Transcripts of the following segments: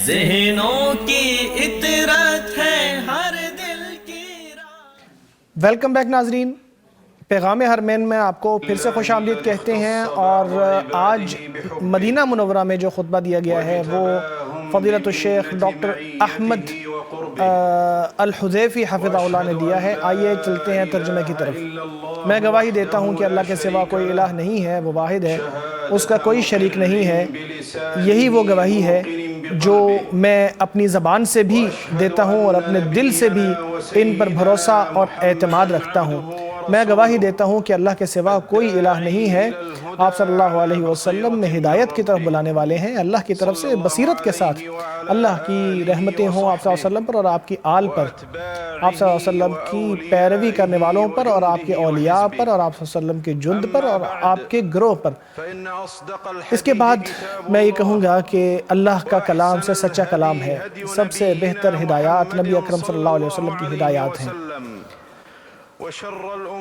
ذہنوں کی اطرت ہے ہر دل کی راہ۔ ویلکم بیک ناظرین، پیغام حرمین میں آپ کو پھر سے خوش آمدید کہتے ہیں، اور آج مدینہ منورہ میں جو خطبہ دیا گیا ہے وہ فضیلت الشیخ ڈاکٹر احمد الحذیفی حفظہ اللہ نے دیا ہے۔ آئیے چلتے ہیں ترجمے کی طرف۔ میں گواہی دیتا ہوں کہ اللہ کے سوا کوئی الہ نہیں ہے، وہ واحد ہے، اس کا کوئی شریک نہیں ہے۔ یہی وہ گواہی ہے جو میں اپنی زبان سے بھی دیتا ہوں اور اپنے دل سے بھی ان پر بھروسہ اور اعتماد رکھتا ہوں۔ میں گواہی دیتا ہوں کہ اللہ کے سوا کوئی الہ نہیں ہے۔ آپ صلی اللہ علیہ وسلم میں ہدایت کی طرف بلانے والے ہیں، اللہ کی طرف سے بصیرت کے ساتھ۔ اللہ کی رحمتیں ہوں آپ صلی اللہ علیہ وسلم پر اور آپ کی آل پر، آپ صلی اللہ علیہ وسلم کی پیروی کرنے والوں پر اور آپ کے اولیاء پر اور آپ صلی اللہ علیہ وسلم کے جند پر اور آپ کے گروہ پر۔ اس کے بعد میں یہ کہوں گا کہ اللہ کا کلام سے سچا کلام ہے۔ سب سے بہتر ہدایات نبی اکرم صلی اللہ علیہ وسلم کی ہدایات ہیں۔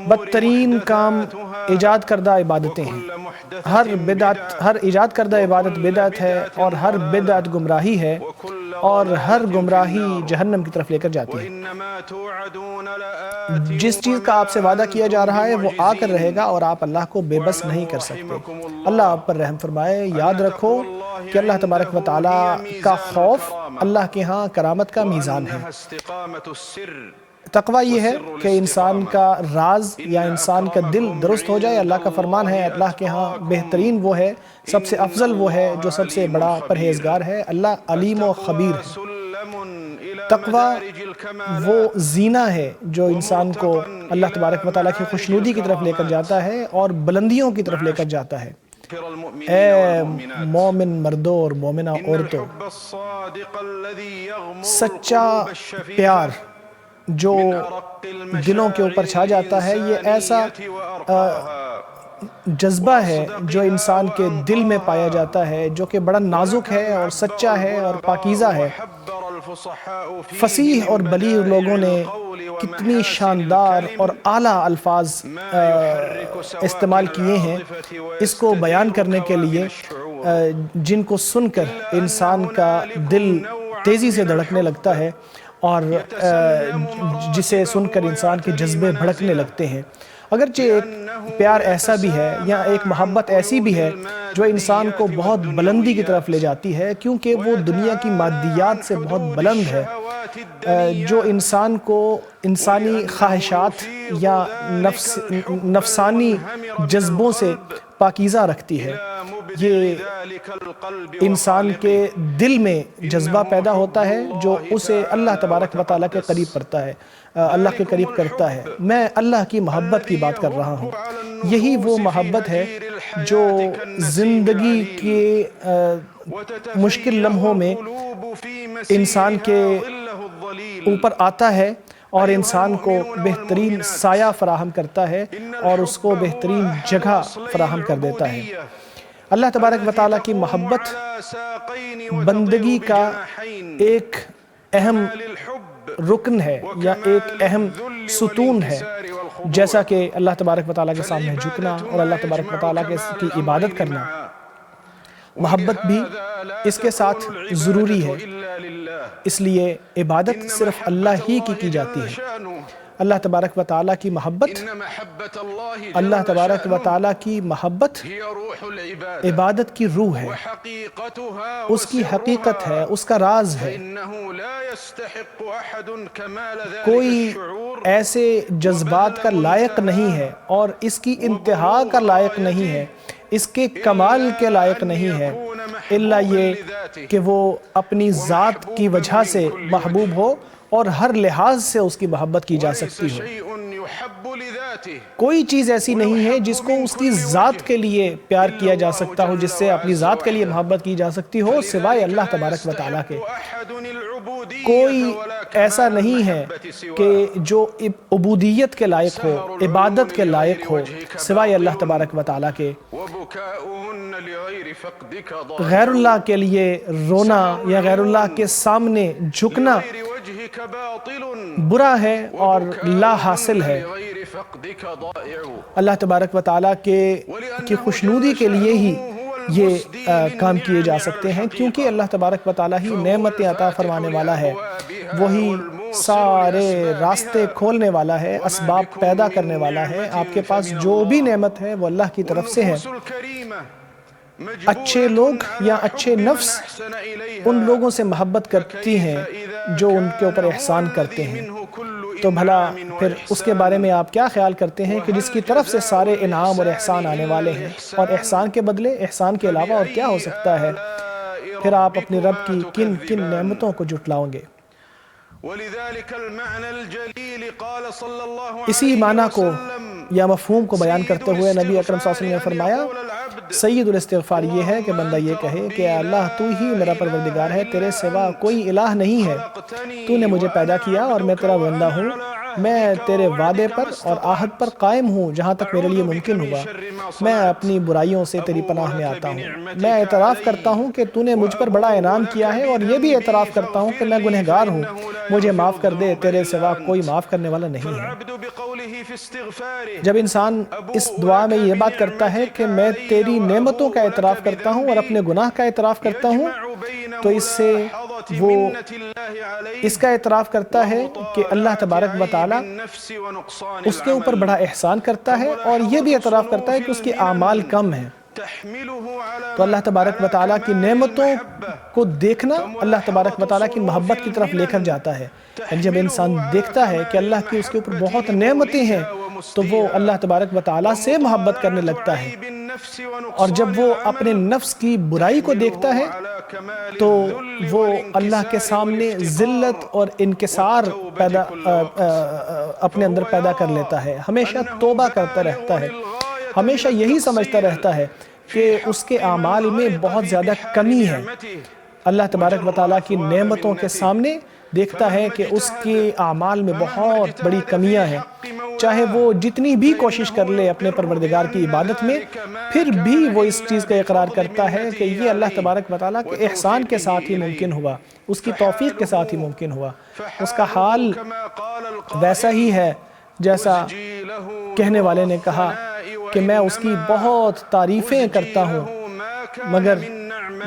بدترین کام ایجاد کردہ عبادتیں ہیں۔ ہر ایجاد کردہ عبادت بدعت ہے، اور ہر بدعت گمراہی ہے، اور ہر گمراہی جہنم کی طرف لے کر جاتی ہے۔ جس چیز کا آپ سے وعدہ کیا جا رہا ہے وہ آ کر رہے گا، اور آپ اللہ کو بے بس نہیں کر سکتے۔ اللہ آپ پر رحم فرمائے۔ یاد رکھو کہ اللہ تبارک و تعالیٰ کا خوف اللہ کے ہاں کرامت کا میزان ہے۔ تقویٰ یہ ہے کہ انسان کا راز یا انسان کا دل درست ہو جائے۔ اللہ کا فرمان ہے اللہ کے ہاں بہترین وہ ہے، سب سے افضل وہ ہے جو سب سے بڑا پرہیزگار ہے۔ اللہ علیم و خبیر ہے۔ تقویٰ وہ زینہ ہے جو انسان کو اللہ تبارک و تعالیٰ کی خوشنودی کی طرف لے کر جاتا ہے اور بلندیوں کی طرف لے کر جاتا ہے۔ اے مومن مردوں اور مومنہ عورتوں، سچا پیار جو دلوں کے اوپر چھا جاتا ہے، یہ ایسا جذبہ ہے جو انسان کے دل میں پایا جاتا ہے، جو کہ بڑا نازک ہے اور سچا ہے اور پاکیزہ ہے۔ فصیح اور بلیغ لوگوں نے کتنی شاندار اور اعلیٰ الفاظ استعمال کیے ہیں اس کو بیان کرنے کے لیے، جن کو سن کر انسان کا دل تیزی سے دھڑکنے لگتا ہے اور جسے سن کر انسان کے جذبے بھڑکنے لگتے ہیں۔ اگرچہ ایک پیار ایسا بھی ہے یا ایک محبت ایسی بھی ہے جو انسان کو بہت بلندی کی طرف لے جاتی ہے، کیونکہ وہ دنیا کی مادیات سے بہت بلند ہے، جو انسان کو انسانی خواہشات یا نفسانی جذبوں سے پاکیزہ رکھتی ہے۔ یہ انسان کے دل میں جذبہ پیدا ہوتا ہے جو اسے اللہ تبارک و تعالیٰ کے قریب کرتا ہے، اللہ کے قریب کرتا ہے۔ میں اللہ کی محبت کی بات کر رہا ہوں۔ یہی وہ محبت ہے جو زندگی کے مشکل لمحوں میں انسان کے اوپر آتا ہے اور انسان کو بہترین سایہ فراہم کرتا ہے اور اس کو بہترین جگہ فراہم کر دیتا ہے۔ اللہ تبارک و تعالیٰ کی محبت بندگی کا ایک اہم رکن ہے یا ایک اہم ستون ہے، جیسا کہ اللہ تبارک و تعالیٰ کے سامنے جھکنا اور اللہ تبارک و تعالیٰ کی عبادت کرنا۔ محبت بھی اس کے ساتھ ضروری ہے، اس لیے عبادت صرف اللہ ہی کی جاتی ہے۔ اللہ تبارک و تعالیٰ کی محبت، اللہ تبارک و تعالیٰ کی محبت عبادت کی روح ہے، اس کی حقیقت ہے، اس کا راز ہے۔ کوئی ایسے جذبات کا لائق نہیں ہے اور اس کی انتہا کا لائق نہیں ہے، اس کے کمال کے لائق نہیں ہے، الا یہ کہ وہ اپنی ذات کی وجہ سے محبوب ہو اور ہر لحاظ سے اس کی محبت کی جا سکتی ہو۔ کوئی چیز ایسی نہیں ہے جس کو اس کی ذات کے لیے پیار کیا جا سکتا ہو، جس سے اپنی ذات کے لیے محبت کی جا سکتی ہو، سوائے اللہ تبارک و تعالیٰ کے۔ کوئی ایسا نہیں ہے کہ جو عبودیت کے لائق ہو، عبادت کے لائق ہو، سوائے اللہ تبارک و تعالیٰ کے۔ غیر اللہ کے لیے رونا یا غیر اللہ کے سامنے جھکنا برا ہے اور لا حاصل ہے۔ اللہ تبارک و تعالیٰ کی خوشنودی کے لیے ہی یہ کام کیے جا سکتے ہیں، کیونکہ اللہ تبارک و تعالیٰ ہی نعمتیں عطا فرمانے والا ہے، وہی سارے راستے کھولنے والا ہے، اسباب پیدا کرنے والا ہے۔ آپ کے پاس جو بھی نعمت ہے وہ اللہ کی طرف سے ہے۔ اچھے لوگ یا اچھے نفس ان لوگوں سے محبت کرتی ہیں جو ان کے اوپر احسان کرتے ہیں۔ تو بھلا پھر اس کے بارے میں آپ کیا خیال کرتے ہیں کہ جس کی طرف سے سارے انعام اور احسان آنے والے ہیں، اور احسان کے بدلے احسان کے علاوہ اور کیا ہو سکتا ہے؟ پھر آپ اپنی رب کی کن کن نعمتوں کو جھٹلاؤں گے؟ اسی معنی کو یا مفہوم کو بیان کرتے ہوئے نبی اکرم صلی اللہ علیہ وسلم نے فرمایا، سید الاستغفار یہ ہے کہ بندہ یہ کہے کہ اے اللہ تو ہی میرا پروردگار ہے، تیرے سوا کوئی الہ نہیں ہے، تو نے مجھے پیدا کیا اور میں تیرا بندہ ہوں، میں تیرے وعدے پر اور عہد پر قائم ہوں جہاں تک میرے لیے ممکن ہوا، میں اپنی برائیوں سے تیری پناہ میں آتا ہوں، میں اعتراف کرتا ہوں کہ تو نے مجھ پر بڑا انعام کیا ہے، اور یہ بھی اعتراف کرتا ہوں کہ میں گنہگار ہوں، مجھے معاف کر دے، تیرے سوا کوئی معاف کرنے والا نہیں ہے۔ جب انسان اس دعا میں یہ بات کرتا ہے کہ میں تیری نعمتوں کا اعتراف کرتا ہوں اور اپنے گناہ کا اعتراف کرتا ہوں، تو اس سے وہ اس کا اعتراف کرتا ہے کہ اللہ تبارک و تعالی اس کے اوپر بڑا احسان کرتا ہے، اور یہ بھی اعتراف کرتا ہے کہ اس کے اعمال کم ہیں۔ تو اللہ تبارک و تعالیٰ کی نعمتوں کو دیکھنا اللہ تبارک و تعالیٰ کی محبت کی طرف لے کر جاتا ہے۔ یعنی جب انسان دیکھتا ہے کہ اللہ کی اس کے اوپر بہت نعمتیں ہیں تو وہ اللہ تبارک و تعالیٰ سے محبت کرنے لگتا ہے، اور جب وہ اپنے نفس کی برائی کو دیکھتا ہے تو وہ اللہ کے سامنے ذلت اور انکسار اپنے اندر پیدا کر لیتا ہے، ہمیشہ توبہ کرتا رہتا ہے، ہمیشہ یہی سمجھتا رہتا ہے کہ اس کے اعمال میں بہت زیادہ کمی ہے۔ اللہ تبارک و تعالیٰ کی نعمتوں کے سامنے دیکھتا ہے کہ اس کے اعمال میں بہت بڑی کمیاں ہیں، چاہے وہ جتنی بھی کوشش کر لے اپنے پروردگار کی عبادت میں، پھر بھی وہ اس چیز کا اقرار کرتا ہے کہ یہ اللہ تبارک و تعالیٰ کے احسان کے ساتھ ہی ممکن ہوا، اس کی توفیق کے ساتھ ہی ممکن ہوا۔ اس کا حال ویسا ہی ہے جیسا کہنے والے نے کہا کہ میں اس کی بہت تعریفیں کرتا ہوں، مگر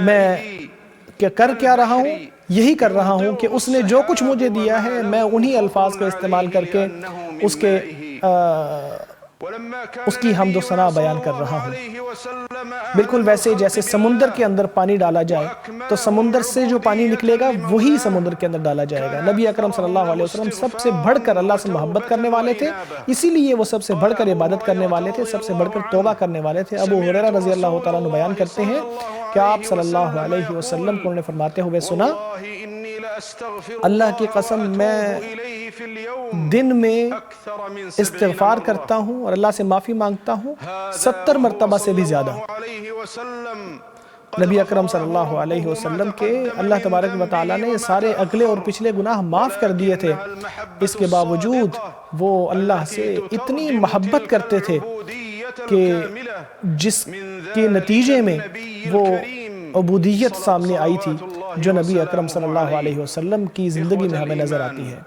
میں کر کیا رہا ہوں؟ یہی کر رہا ہوں کہ اس نے جو کچھ مجھے دیا ہے میں انہی الفاظ کا استعمال کر کے اس کی حمد و ثنا بیان کر رہا ہوں۔ بالکل ویسے جیسے سمندر کے اندر پانی ڈالا جائے تو سمندر سے جو پانی نکلے گا وہی سمندر کے اندر ڈالا جائے گا۔ نبی اکرم صلی اللہ علیہ وسلم سب سے بڑھ کر اللہ سے محبت کرنے والے تھے، اسی لیے وہ سب سے بڑھ کر عبادت کرنے والے تھے، سب سے بڑھ کر توبہ کرنے والے تھے۔ ابو ہریرہ رضی اللہ تعالیٰ عنہ بیان کرتے ہیں کہ آپ صلی اللہ علیہ وسلم کو انہیں فرماتے ہوئے سنا، اللہ کی قسم میں دن میں استغفار کرتا ہوں اور اللہ سے معافی مانگتا ہوں 70 مرتبہ سے بھی زیادہ۔ نبی اکرم صلی اللہ علیہ وسلم کے اللہ تبارک و تعالیٰ نے سارے اگلے اور پچھلے گناہ معاف کر دیے تھے، اس کے باوجود وہ اللہ سے اتنی محبت کرتے تھے کہ جس کے نتیجے میں وہ عبودیت سامنے آئی تھی جو نبی اکرم صلی اللہ علیہ وسلم کی زندگی میں ہمیں نظر آتی ہے۔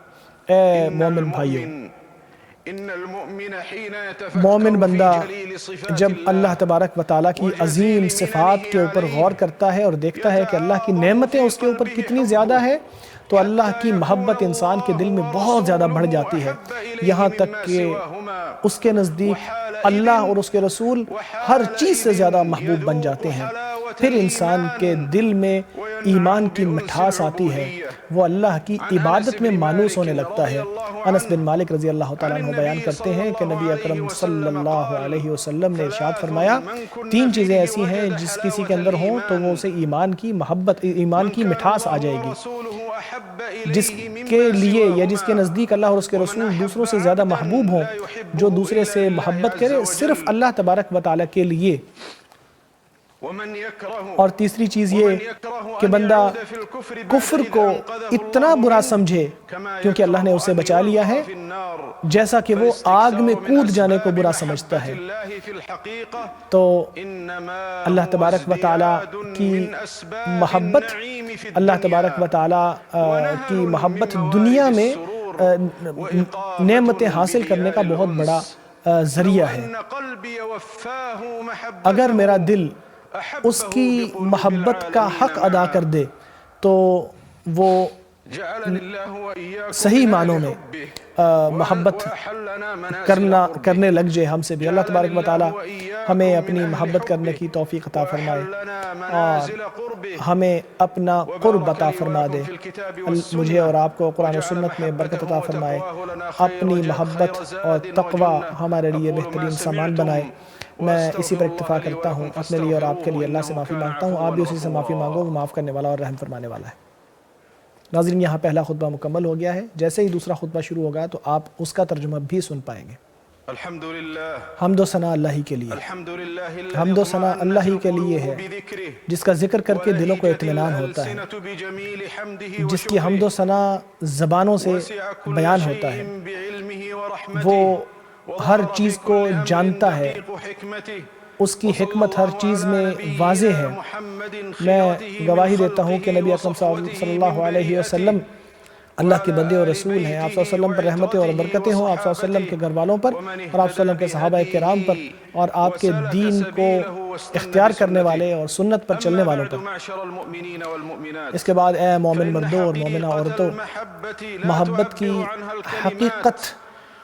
اے مومن بھائیوں، مومن بندہ جب اللہ تبارک و تعالیٰ کی عظیم صفات کے اوپر غور کرتا ہے اور دیکھتا ہے کہ اللہ کی نعمتیں اس کے اوپر کتنی زیادہ ہے، تو اللہ کی محبت انسان کے دل میں بہت زیادہ بڑھ جاتی ہے، یہاں تک کہ اس کے نزدیک اللہ اور اس کے رسول ہر چیز سے زیادہ محبوب بن جاتے ہیں۔ پھر انسان کے دل میں ایمان کی مٹھاس آتی ہے، وہ اللہ کی عبادت میں مانوس ہونے لگتا ہے۔ انس بن مالک رضی اللہ تعالیٰ عنہ بیان کرتے ہیں کہ نبی اکرم صلی اللہ علیہ وسلم نے ارشاد فرمایا، 3 چیزیں ایسی ہیں جس کسی کے اندر ہوں تو وہ اسے ایمان کی محبت، ایمان کی مٹھاس آ جائے گی۔ جس کے لیے یا جس کے نزدیک اللہ اور اس کے رسول دوسروں سے زیادہ محبوب ہوں، جو دوسرے سے محبت کرے صرف اللہ تبارک و تعالیٰ کے لیے۔ اور تیسری چیز یہ کہ بندہ کفر کو اتنا برا سمجھے کیونکہ اللہ نے اسے بچا لیا ہے، جیسا کہ وہ آگ میں کود جانے کو برا سمجھتا ہے۔ تو اللہ تبارک و تعالیٰ کی محبت، اللہ تبارک و تعالیٰ کی محبت دنیا میں نعمتیں حاصل کرنے کا بہت بڑا ذریعہ ہے۔ اگر میرا دل اس کی محبت کا حق ادا کر دے تو وہ صحیح معنوں میں محبت کرنے لگ جائے ہم سے بھی۔ اللہ تبارک و تعالی ہمیں اپنی محبت کرنے کی توفیق عطا فرمائے اور ہمیں اپنا قرب عطا فرما دے۔ مجھے اور آپ کو قرآن و سنت میں برکت عطا فرمائے، اپنی محبت اور تقوی ہمارے لیے بہترین سامان بنائے۔ میں اسی پر اکتفا کرتا ہوں، اپنے لیے اور آپ کے لیے اللہ سے معافی مانگتا ہوں۔ آپ بھی اسی سے معافی مانگو، وہ معاف کرنے والا اور رحم فرمانے والا ہے۔ ناظرین، یہاں پہلا خطبہ مکمل ہو گیا ہے، جیسے ہی دوسرا خطبہ شروع ہوگا تو آپ اس کا ترجمہ بھی سن پائیں گے۔ حمد و ثنا اللہ ہی کے لیے، حمد و ثنا اللہ ہی کے لیے ہے جس کا ذکر کر کے دلوں کو اطمینان ہوتا ہے، جس کی حمد و ثنا زبانوں سے بیان ہوتا ہے۔ وہ ہر چیز کو جانتا ہے، اس کی حکمت ہر چیز میں واضح ہے۔ میں گواہی دیتا ہوں کہ نبی اکرم صلی اللہ علیہ وسلم اللہ کے بندے اور رسول ہیں۔ آپ صلی اللہ علیہ وسلم پر رحمتیں اور برکتیں ہوں، آپ صلی اللہ علیہ وسلم کے گھر والوں پر اور آپ صلی اللہ علیہ وسلم کے صحابہ کرام پر اور آپ کے دین کو اختیار کرنے والے اور سنت پر چلنے والوں پر۔ اس کے بعد اے مومن مردوں اور مومنہ عورتوں، محبت کی حقیقت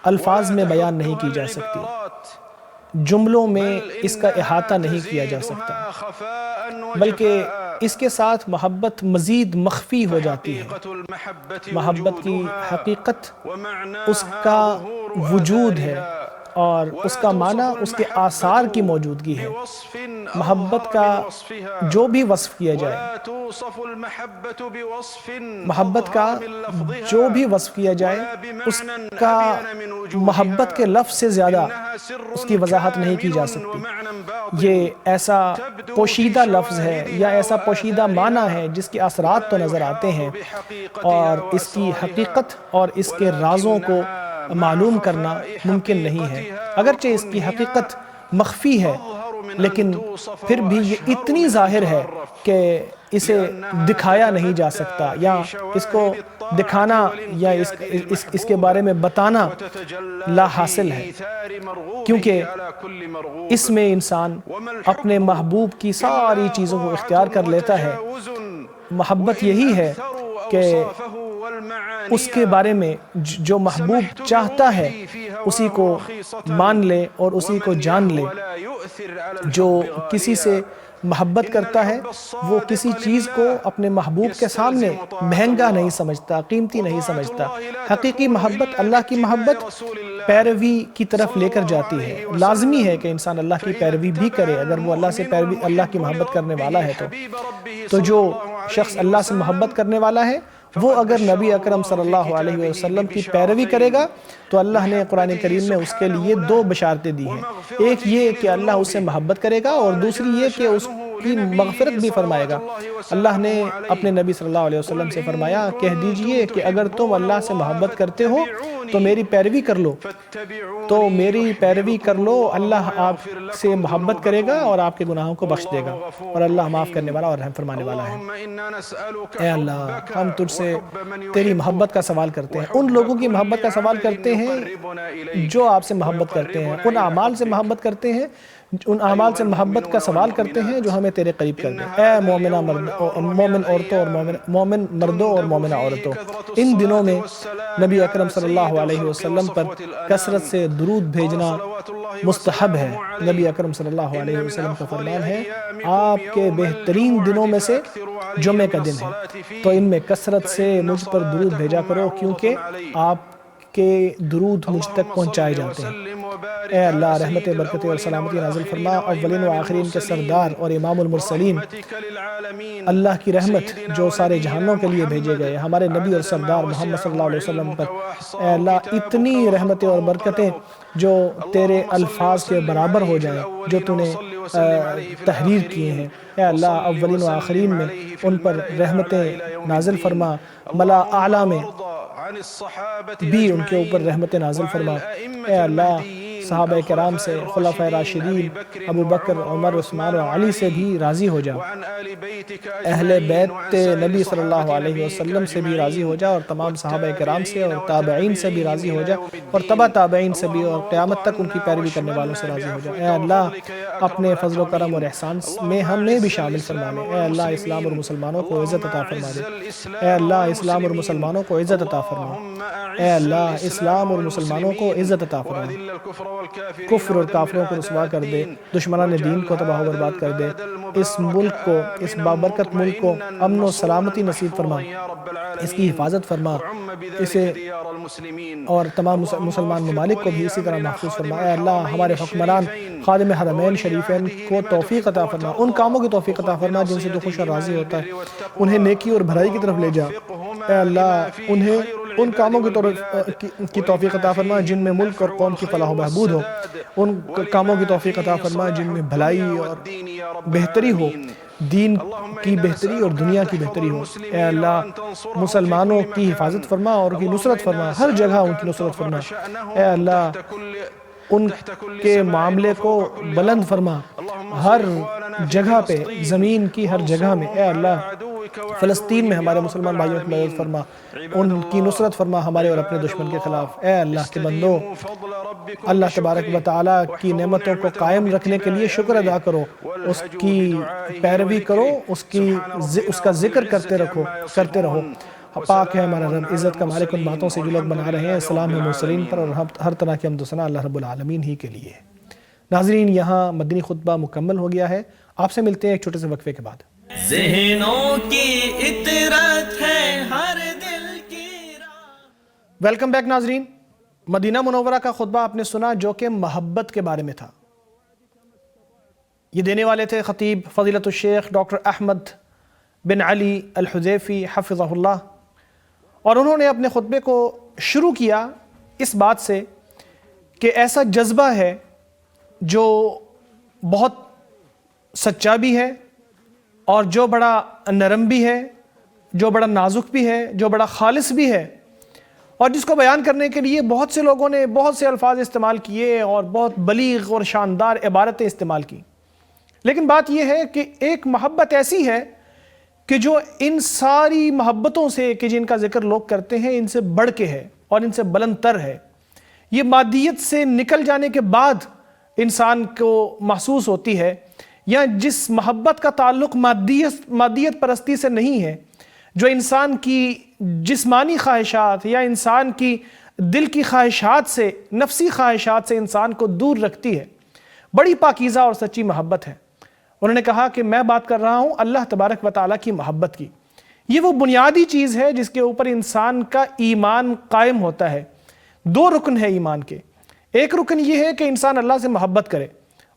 الفاظ میں بیان نہیں کی جا سکتی، جملوں میں اس کا احاطہ نہیں کیا جا سکتا، بلکہ اس کے ساتھ محبت مزید مخفی ہو جاتی ہے۔ محبت کی حقیقت اس کا وجود ہے اور اس کا معنی اس کے آثار کی موجودگی ہے۔ محبت کا جو بھی وصف کیا جائے، محبت کا جو بھی وصف کیا جائے، اس کا محبت کے لفظ سے زیادہ اس کی وضاحت نہیں کی جا سکتی۔ یہ ایسا پوشیدہ لفظ ہے یا ایسا پوشیدہ معنی ہے جس کے اثرات تو نظر آتے ہیں، اور اس کی حقیقت اور اس کے رازوں کو معلوم کرنا ممکن نہیں ہے۔ اگرچہ اس کی حقیقت مخفی ہے، لیکن پھر بھی یہ اتنی ظاہر ہے کہ اسے دکھایا نہیں جا سکتا، یا اس کو دکھانا یا اس کے بارے میں بتانا لا حاصل ہے، کیونکہ اس میں انسان اپنے محبوب کی ساری چیزوں کو اختیار کر لیتا ہے۔ محبت یہی ہے کہ اس کے بارے میں جو محبوب چاہتا ہے اسی کو مان لے اور اسی کو جان لے۔ جو کسی سے محبت کرتا ہے وہ کسی چیز کو اپنے محبوب کے سامنے مہنگا نہیں سمجھتا، قیمتی نہیں سمجھتا۔ حقیقی محبت، اللہ کی محبت پیروی کی طرف لے کر جاتی ہے۔ لازمی ہے کہ انسان اللہ کی پیروی بھی کرے اگر وہ اللہ کی محبت کرنے والا ہے تو جو شخص اللہ سے محبت کرنے والا ہے وہ اگر نبی اکرم صلی اللہ علیہ وسلم کی پیروی کرے گا تو اللہ نے قرآن کریم میں اس کے لیے دو بشارتیں دی ہیں۔ ایک یہ کہ اللہ اس سے محبت کرے گا، اور دوسری یہ کہ اس کی مغفرت بھی فرمائے گا۔ اللہ نے اپنے نبی صلی اللہ علیہ وسلم سے فرمایا، کہہ دیجئے کہ اگر تم اللہ سے محبت کرتے ہو تو میری پیروی کر لو، تو میری پیروی کر لو، اللہ آپ سے محبت کرے گا اور آپ کے گناہوں کو بخش دے گا، اور اللہ معاف کرنے والا اور رحم فرمانے والا ہے۔ اے اللہ، ہم تجھ سے تیری محبت کا سوال کرتے ہیں، ان لوگوں کی محبت کا سوال کرتے ہیں جو آپ سے محبت کرتے ہیں، ان اعمال سے محبت کرتے ہیں، ان اعمال سے محبت کا سوال کرتے ہیں جو ہمیں تیرے قریب کر دیں۔ اے مومن عورتوں اور مومن مردوں اور مومنہ عورتوں، ان دنوں میں نبی اکرم صلی اللہ علیہ وسلم پر کثرت سے درود بھیجنا مستحب ہے۔ نبی اکرم صلی اللہ علیہ وسلم کا فرمان ہے، آپ کے بہترین دنوں میں سے جمعہ کا دن ہے، تو ان میں کثرت سے مجھ پر درود بھیجا کرو، کیونکہ آپ کے درود مجھ تک پہنچائے جاتے ہیں۔ اے اللہ، رحمت برکت اور سلامتی نازل فرما اولین و آخرین کے سردار اور امام المرسلین، اللہ کی رحمت جو سارے جہانوں کے لیے بھیجے گئے ہمارے نبی اور سردار محمد صلی اللہ علیہ وسلم پر۔ اے اللہ، اتنی رحمتیں اور برکتیں جو تیرے الفاظ کے برابر ہو جائیں جو تو نے تحریر کیے ہیں۔ اے اللہ، اولین و آخرین میں ان پر رحمتیں نازل فرما، ملا اعلیٰ میں بھی ان کے اوپر رحمت نازل فرما۔ اے اللہ، صحابہ کرام سے، خلفائے راشدین ابو بکر، عمر، عثمان اور علی سے بھی راضی ہو جا، اہل بیت نبی صلی اللہ علیہ وسلم سے بھی راضی ہو جا، اور تمام صحابہ کرام سے اور تابعین سے بھی راضی ہو جا، اور تبع تابعین سے بھی، اور قیامت تک ان کی پیروی کرنے والوں سے راضی ہو جا۔ اے اللہ اپنے فضل و کرم اور احسان میں ہمیں بھی شامل فرما لے۔ اے اللہ اسلام اور مسلمانوں کو عزت عطا فرما دے۔ اے اللہ اسلام اور مسلمانوں کو عزت عطا فرما۔ اے اللہ اسلام اور مسلمانوں کو عزت عطا فرما، کفر اور کافروں کو رسوا کر دے، دشمنان دین کو تباہ و برباد کر دے، اس ملک کو، اس بابرکت ملک کو امن و سلامتی نصیب فرما، اس کی حفاظت فرما، اسے اور تمام مسلمان ممالک کو بھی اسی طرح محفوظ فرما۔ اے اللہ ہمارے حکمران خادم حرمین شریفین کو توفیق عطا فرما، ان کاموں کی توفیق عطا فرما جن سے تو خوش اور راضی ہوتا ہے، انہیں نیکی اور بھلائی کی طرف لے جا۔ اے اللہ انہیں ان کاموں کی توفیق عطا فرما جن میں ملک اور قوم کی فلاح و بہبود ہو، ان کاموں کی توفیق عطا فرما جن میں بھلائی اور بہتری ہو، دین کی بہتری اور دنیا کی بہتری ہو۔ اے اللہ مسلمانوں کی حفاظت فرما اور ان کی نصرت فرما، ہر جگہ ان کی نصرت فرما۔ اے اللہ ان کے معاملے کو بلند فرما، ہر جگہ پہ، زمین کی ہر جگہ میں۔ اے اللہ فلسطین میں ہمارے مسلمان بھائیوں کی مدد فرما، ان کی نصرت فرما ہمارے اور اپنے دشمن کے خلاف۔ اے اللہ کے بندو، اللہ تبارک و تعالیٰ کی نعمتوں کو قائم رکھنے کے لیے شکر ادا کرو، اس کی پیروی کرو، اس کا ذکر کرتے رہو۔ پاک ہے ہمارا رب، عزت کا مالک ان باتوں سے جو لوگ بنا رہے ہیں۔ سلام ہے مرسلین پر اور ہر طرح کی حمد و ثنا اللہ رب العالمین ہی کے لیے۔ ناظرین یہاں مدنی خطبہ مکمل ہو گیا ہے، آپ سے ملتے ہیں ایک چھوٹے سے وقفے کے بعد۔ ذہنوں کی اطرت ہے ہر دل کی راہ۔ ویلکم بیک ناظرین، مدینہ منورہ کا خطبہ آپ نے سنا جو کہ محبت کے بارے میں تھا۔ یہ دینے والے تھے خطیب فضیلت الشیخ ڈاکٹر احمد بن علی الحذیفی حفظہ اللہ، اور انہوں نے اپنے خطبے کو شروع کیا اس بات سے کہ ایسا جذبہ ہے جو بہت سچا بھی ہے، اور جو بڑا نرم بھی ہے، جو بڑا نازک بھی ہے، جو بڑا خالص بھی ہے، اور جس کو بیان کرنے کے لیے بہت سے لوگوں نے بہت سے الفاظ استعمال کیے اور بہت بلیغ اور شاندار عبارتیں استعمال کی۔ لیکن بات یہ ہے کہ ایک محبت ایسی ہے کہ جو ان ساری محبتوں سے کہ جن کا ذکر لوگ کرتے ہیں ان سے بڑھ کے ہے اور ان سے بلند تر ہے۔ یہ مادیت سے نکل جانے کے بعد انسان کو محسوس ہوتی ہے، یا جس محبت کا تعلق مادیت پرستی سے نہیں ہے، جو انسان کی جسمانی خواہشات یا انسان کی دل کی خواہشات سے، نفسی خواہشات سے انسان کو دور رکھتی ہے، بڑی پاکیزہ اور سچی محبت ہے۔ انہوں نے کہا کہ میں بات کر رہا ہوں اللہ تبارک و تعالیٰ کی محبت کی۔ یہ وہ بنیادی چیز ہے جس کے اوپر انسان کا ایمان قائم ہوتا ہے۔ دو رکن ہے ایمان کے، ایک رکن یہ ہے کہ انسان اللہ سے محبت کرے،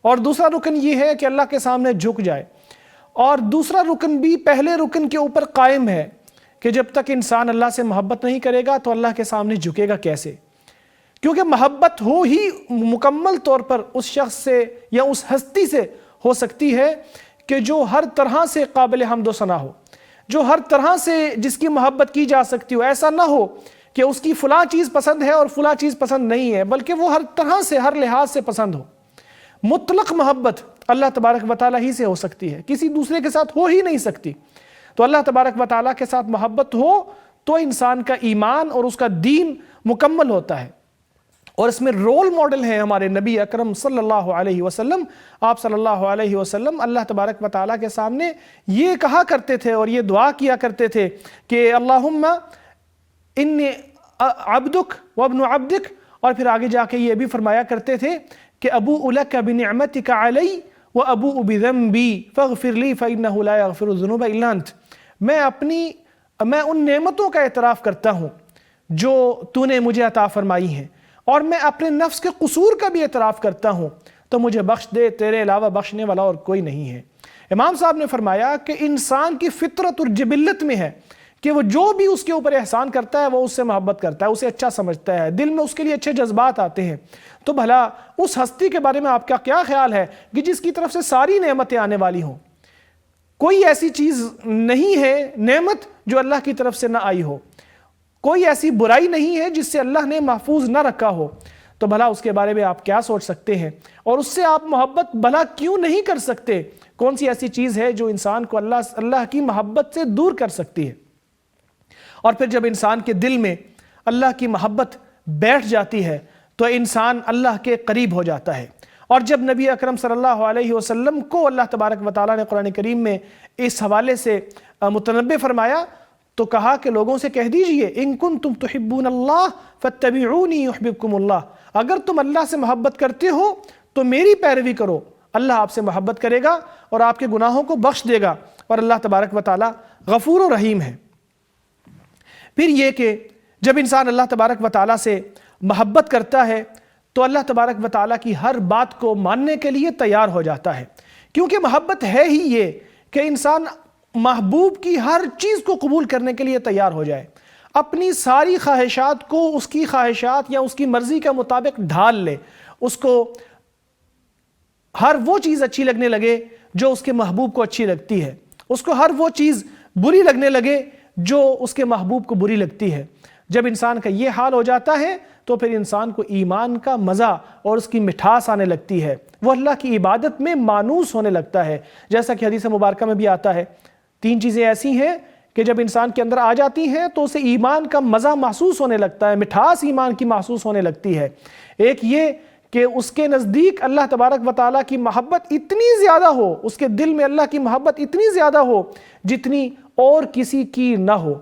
اور دوسرا رکن یہ ہے کہ اللہ کے سامنے جھک جائے، اور دوسرا رکن بھی پہلے رکن کے اوپر قائم ہے کہ جب تک انسان اللہ سے محبت نہیں کرے گا تو اللہ کے سامنے جھکے گا کیسے؟ کیونکہ محبت ہو ہی مکمل طور پر اس شخص سے یا اس ہستی سے ہو سکتی ہے کہ جو ہر طرح سے قابل حمد و ثنا ہو، جو ہر طرح سے جس کی محبت کی جا سکتی ہو۔ ایسا نہ ہو کہ اس کی فلاں چیز پسند ہے اور فلاں چیز پسند نہیں ہے، بلکہ وہ ہر طرح سے، ہر لحاظ سے پسند ہو۔ مطلق محبت اللہ تبارک و تعالیٰ ہی سے ہو سکتی ہے، کسی دوسرے کے ساتھ ہو ہی نہیں سکتی۔ تو اللہ تبارک و تعالیٰ کے ساتھ محبت ہو تو انسان کا ایمان اور اس کا دین مکمل ہوتا ہے، اور اس میں رول ماڈل ہیں ہمارے نبی اکرم صلی اللہ علیہ وسلم۔ آپ صلی اللہ علیہ وسلم اللہ تبارک و تعالیٰ کے سامنے یہ کہا کرتے تھے اور یہ دعا کیا کرتے تھے کہ اللہم انی عبدک وابن عبدک، اور پھر آگے جا کے یہ بھی فرمایا کرتے تھے کہ ابوء لک بنعمتک علی وابوء بذنبی فاغفر لی فانہ لا یغفر الذنوب الا انت۔ میں ان نعمتوں کا اعتراف کرتا ہوں جو تو نے مجھے عطا فرمائی ہیں، اور میں اپنے نفس کے قصور کا بھی اعتراف کرتا ہوں، تو مجھے بخش دے، تیرے علاوہ بخشنے والا اور کوئی نہیں ہے۔ امام صاحب نے فرمایا کہ انسان کی فطرت اور جبلت میں ہے کہ وہ جو بھی اس کے اوپر احسان کرتا ہے وہ اس سے محبت کرتا ہے، اسے اچھا سمجھتا ہے، دل میں اس کے لیے اچھے جذبات آتے ہیں۔ تو بھلا اس ہستی کے بارے میں آپ کا کیا خیال ہے کہ جس کی طرف سے ساری نعمتیں آنے والی ہوں؟ کوئی ایسی چیز نہیں ہے نعمت جو اللہ کی طرف سے نہ آئی ہو، کوئی ایسی برائی نہیں ہے جس سے اللہ نے محفوظ نہ رکھا ہو۔ تو بھلا اس کے بارے میں آپ کیا سوچ سکتے ہیں؟ اور اس سے آپ محبت بھلا کیوں نہیں کر سکتے؟ کون سی ایسی چیز ہے جو انسان کو اللہ کی محبت سے دور کر سکتی ہے؟ اور پھر جب انسان کے دل میں اللہ کی محبت بیٹھ جاتی ہے تو انسان اللہ کے قریب ہو جاتا ہے۔ اور جب نبی اکرم صلی اللہ علیہ وسلم کو اللہ تبارک و تعالیٰ نے قرآن کریم میں اس حوالے سے متنبہ فرمایا تو کہا کہ لوگوں سے کہہ دیجئے ان کنتم تحبون اللہ فاتبعونی یحببکم اللہ، اگر تم اللہ سے محبت کرتے ہو تو میری پیروی کرو، اللہ آپ سے محبت کرے گا اور آپ کے گناہوں کو بخش دے گا، اور اللہ تبارک و تعالیٰ غفور و رحیم ہے۔ پھر یہ کہ جب انسان اللہ تبارک و تعالیٰ سے محبت کرتا ہے تو اللہ تبارک و تعالیٰ کی ہر بات کو ماننے کے لیے تیار ہو جاتا ہے، کیونکہ محبت ہے ہی یہ کہ انسان محبوب کی ہر چیز کو قبول کرنے کے لیے تیار ہو جائے، اپنی ساری خواہشات کو اس کی خواہشات یا اس کی مرضی کے مطابق ڈھال لے، اس کو ہر وہ چیز اچھی لگنے لگے جو اس کے محبوب کو اچھی لگتی ہے، اس کو ہر وہ چیز بری لگنے لگے جو اس کے محبوب کو بری لگتی ہے۔ جب انسان کا یہ حال ہو جاتا ہے تو پھر انسان کو ایمان کا مزہ اور اس کی مٹھاس آنے لگتی ہے، وہ اللہ کی عبادت میں مانوس ہونے لگتا ہے، جیسا کہ حدیث مبارکہ میں بھی آتا ہے 3 چیزیں ایسی ہیں کہ جب انسان کے اندر آ جاتی ہیں تو اسے ایمان کا مزہ محسوس ہونے لگتا ہے، مٹھاس ایمان کی محسوس ہونے لگتی ہے۔ ایک یہ کہ اس کے نزدیک اللہ تبارک و تعالیٰ کی محبت اتنی زیادہ ہو، اس کے دل میں اللہ کی محبت اتنی زیادہ ہو جتنی اور کسی کی نہ ہو۔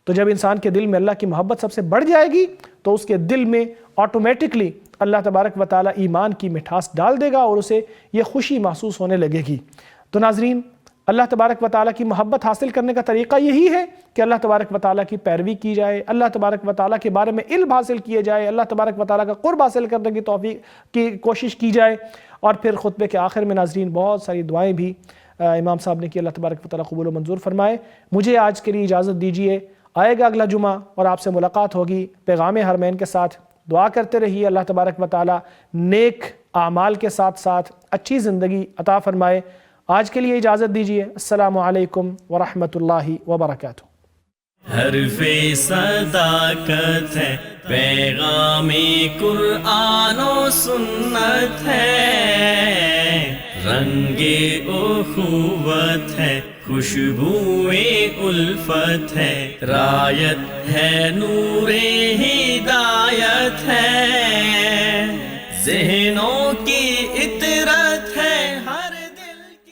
تو جب انسان کے دل میں اللہ کی محبت سب سے بڑھ جائے گی تو اس کے دل میں آٹومیٹکلی اللہ تبارک و تعالیٰ ایمان کی مٹھاس ڈال دے گا اور اسے یہ خوشی محسوس ہونے لگے گی۔ تو ناظرین، اللہ تبارک و تعالیٰ کی محبت حاصل کرنے کا طریقہ یہی ہے کہ اللہ تبارک و تعالیٰ کی پیروی کی جائے، اللہ تبارک و تعالیٰ کے بارے میں علم حاصل کیے جائے، اللہ تبارک و تعالیٰ کا قرب حاصل کرنے کی توفیق کی کوشش کی جائے، اور پھر خطبے کے آخر میں ناظرین بہت ساری دعائیں بھی امام صاحب نے کی، اللہ تبارک و تعالیٰ قبول و منظور فرمائے۔ مجھے آج کے لیے اجازت دیجیے، آئے گا اگلا جمعہ اور آپ سے ملاقات ہوگی پیغام حرمین کے ساتھ۔ دعا کرتے رہیے اللہ تبارک و تعالیٰ نیک اعمال کے ساتھ ساتھ اچھی زندگی عطا فرمائے۔ آج کے لیے اجازت دیجیے، السلام علیکم ورحمۃ اللہ وبرکاتہ۔ حرف صداقت ہے، پیغام قرآن و سنت ہے، رنگ اخوت ہے، خوشبوئے الفت ہے، رایت ہے، نور ہدایت ہے، ذہنوں